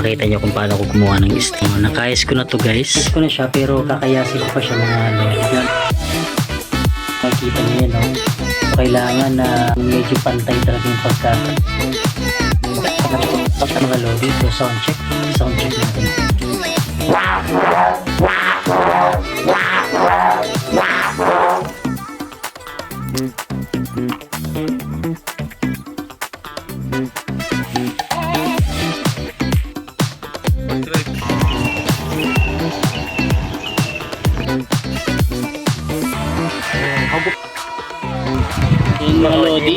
Pakita nyo kung paano ko kumuha ng steam. Nakayas ko na to guys. Nakayas ko na siya pero kakayasin ko pa siya mga makikita nyo yan, no? So, kailangan na medyo pantay talaga yung pagkaka. Pagka mga lodi, so sound check natin. Yung mga lodi.